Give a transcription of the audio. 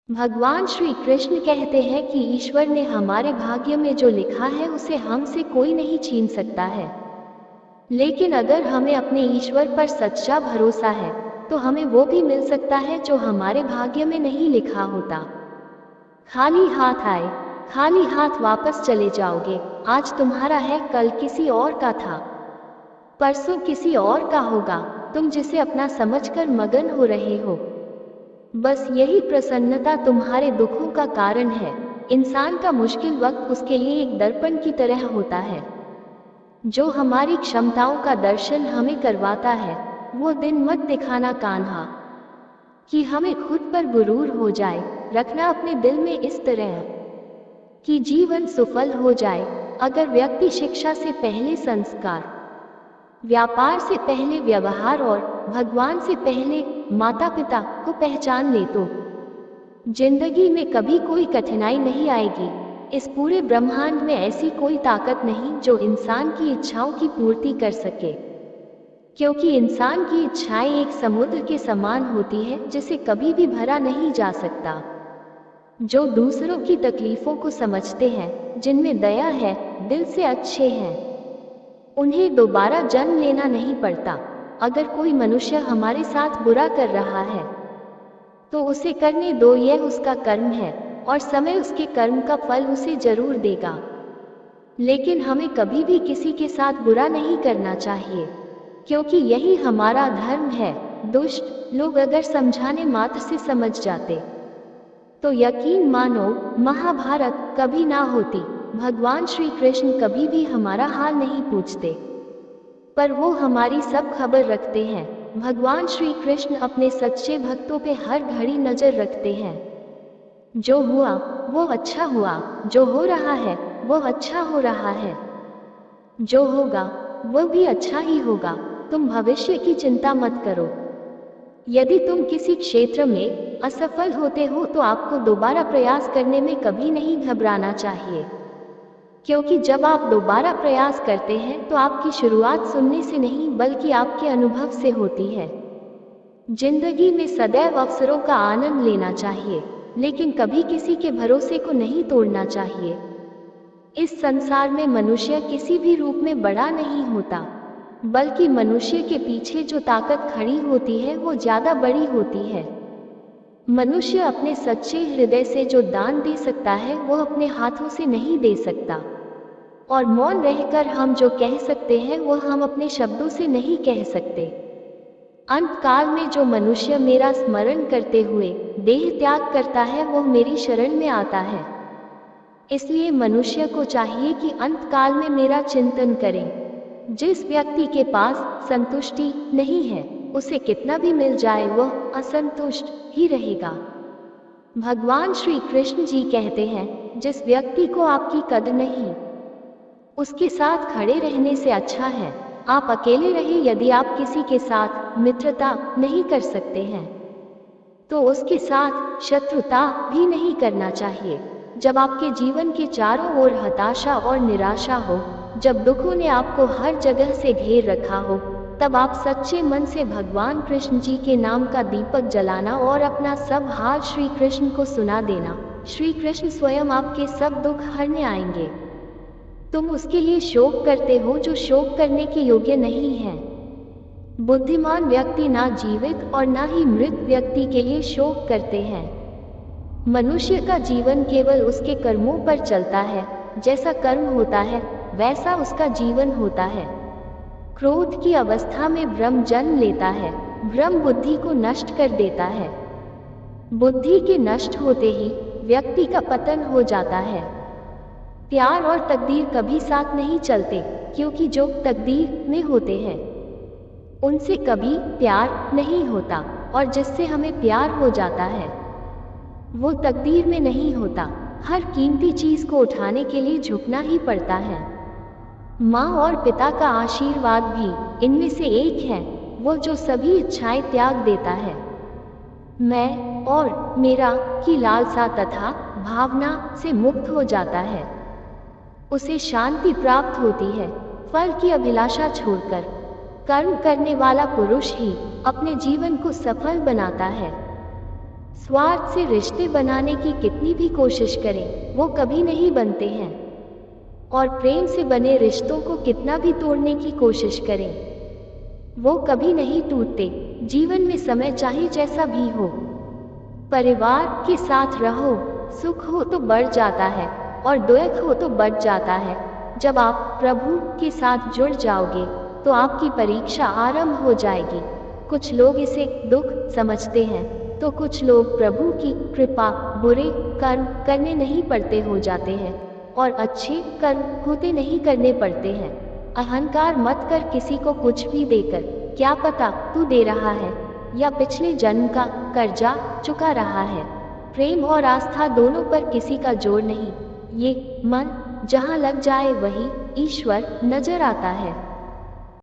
भगवान श्री कृष्ण कहते हैं कि ईश्वर ने हमारे भाग्य में जो लिखा है उसे हमसे कोई नहीं छीन सकता है। लेकिन अगर हमें अपने ईश्वर पर सच्चा भरोसा है तो हमें वो भी मिल सकता है जो हमारे भाग्य में नहीं लिखा होता। खाली हाथ आए खाली हाथ वापस चले जाओगे। आज तुम्हारा है, कल किसी और का था, परसों किसी और का होगा। तुम जिसे अपना समझकर मगन हो रहे हो, बस यही प्रसन्नता तुम्हारे दुखों का कारण है। इंसान का मुश्किल वक्त उसके लिए एक दर्पण की तरह होता है, जो हमारी क्षमताओं का दर्शन हमें करवाता है। वो दिन मत दिखाना कान्हा कि हमें खुद पर गुरूर हो जाए। रखना अपने दिल में इस तरह कि जीवन सफल हो जाए। अगर व्यक्ति शिक्षा से पहले संस्कार, व्यापार से पहले व्यवहार और भगवान से पहले माता पिता को पहचान ले तो जिंदगी में कभी कोई कठिनाई नहीं आएगी। इस पूरे ब्रह्मांड में ऐसी कोई ताकत नहीं जो इंसान की इच्छाओं की पूर्ति कर सके, क्योंकि इंसान की इच्छाएं एक समुद्र के समान होती है जिसे कभी भी भरा नहीं जा सकता। जो दूसरों की तकलीफों को समझते हैं, जिनमें दया है, दिल से अच्छे हैं, उन्हें दोबारा जन्म लेना नहीं पड़ता। अगर कोई मनुष्य हमारे साथ बुरा कर रहा है तो उसे करने दो, यह उसका कर्म है और समय उसके कर्म का फल उसे जरूर देगा। लेकिन हमें कभी भी किसी के साथ बुरा नहीं करना चाहिए, क्योंकि यही हमारा धर्म है। दुष्ट लोग अगर समझाने मात्र से समझ जाते तो यकीन मानो महाभारत कभी ना होती। भगवान श्री कृष्ण कभी भी हमारा हाल नहीं पूछते, पर वो हमारी सब खबर रखते हैं। भगवान श्री कृष्ण अपने सच्चे भक्तों पे हर घड़ी नजर रखते हैं। जो हुआ वो अच्छा हुआ, जो हो रहा है वो अच्छा हो रहा है, जो होगा वो भी अच्छा ही होगा। तुम भविष्य की चिंता मत करो। यदि तुम किसी क्षेत्र में असफल होते हो तो आपको दोबारा प्रयास करने में कभी नहीं घबराना चाहिए, क्योंकि जब आप दोबारा प्रयास करते हैं तो आपकी शुरुआत सुनने से नहीं बल्कि आपके अनुभव से होती है। जिंदगी में सदैव अवसरों का आनंद लेना चाहिए, लेकिन कभी किसी के भरोसे को नहीं तोड़ना चाहिए। इस संसार में मनुष्य किसी भी रूप में बड़ा नहीं होता, बल्कि मनुष्य के पीछे जो ताकत खड़ी होती है वो ज्यादा बड़ी होती है। मनुष्य अपने सच्चे हृदय से जो दान दे सकता है वो अपने हाथों से नहीं दे सकता, और मौन रहकर हम जो कह सकते हैं वो हम अपने शब्दों से नहीं कह सकते। अंत काल में जो मनुष्य मेरा स्मरण करते हुए देह त्याग करता है वो मेरी शरण में आता है। इसलिए मनुष्य को चाहिए कि अंत काल में मेरा चिंतन करें। जिस व्यक्ति के पास संतुष्टि नहीं है उसे कितना भी मिल जाए वह असंतुष्ट ही रहेगा। भगवान श्री कृष्ण जी कहते हैं, जिस व्यक्ति को आपकी कद्र नहीं, उसके साथ खड़े रहने से अच्छा है आप अकेले रहे। यदि आप किसी के साथ मित्रता नहीं कर सकते हैं तो उसके साथ शत्रुता भी नहीं करना चाहिए। जब आपके जीवन के चारों ओर हताशा और निराशा हो, जब दुखों ने आपको हर जगह से घेर रखा हो, तब आप सच्चे मन से भगवान कृष्ण जी के नाम का दीपक जलाना और अपना सब हाल श्री कृष्ण को सुना देना। श्री कृष्ण स्वयं आपके सब दुख हरने आएंगे। तुम उसके लिए शोक करते हो जो शोक करने के योग्य नहीं है। बुद्धिमान व्यक्ति ना जीवित और ना ही मृत व्यक्ति के लिए शोक करते हैं। मनुष्य का जीवन केवल उसके कर्मों पर चलता है। जैसा कर्म होता है वैसा उसका जीवन होता है। क्रोध की अवस्था में भ्रम जन्म लेता है। भ्रम बुद्धि को नष्ट कर देता है। बुद्धि के नष्ट होते ही व्यक्ति का पतन हो जाता है। प्यार और तकदीर कभी साथ नहीं चलते, क्योंकि जो तकदीर में होते हैं उनसे कभी प्यार नहीं होता, और जिससे हमें प्यार हो जाता है वो तकदीर में नहीं होता। हर कीमती चीज को उठाने के लिए झुकना ही पड़ता है। माँ और पिता का आशीर्वाद भी इनमें से एक है, वो जो सभी इच्छाएं त्याग देता है। मैं और मेरा की लालसा तथा भावना से मुक्त हो जाता है। उसे शांति प्राप्त होती है। फल की अभिलाषा छोड़कर कर्म करने वाला पुरुष ही अपने जीवन को सफल बनाता है। स्वार्थ से रिश्ते बनाने की कितनी भी कोशिश करें, वो कभी नहीं बनते हैं। और प्रेम से बने रिश्तों को कितना भी तोड़ने की कोशिश करें, वो कभी नहीं टूटते। जीवन में समय चाहे जैसा भी हो, परिवार के साथ रहो, सुख हो तो बढ़ जाता है और दुख हो तो बढ़ जाता है। जब आप प्रभु के साथ जुड़ जाओगे तो आपकी परीक्षा आरंभ हो जाएगी। कुछ लोग इसे दुख समझते हैं, तो कुछ लोग प्रभु की कृपा बुरे कर्म करने नहीं पड़ते हो जाते हैं और अच्छे कर्म होते नहीं करने पड़ते हैं। अहंकार मत कर किसी को कुछ भी देकर, क्या पता तू दे रहा है या पिछले जन्म का कर्जा चुका रहा है। प्रेम और आस्था दोनों पर किसी का जोर नहीं, ये मन जहाँ लग जाए वही ईश्वर नजर आता है।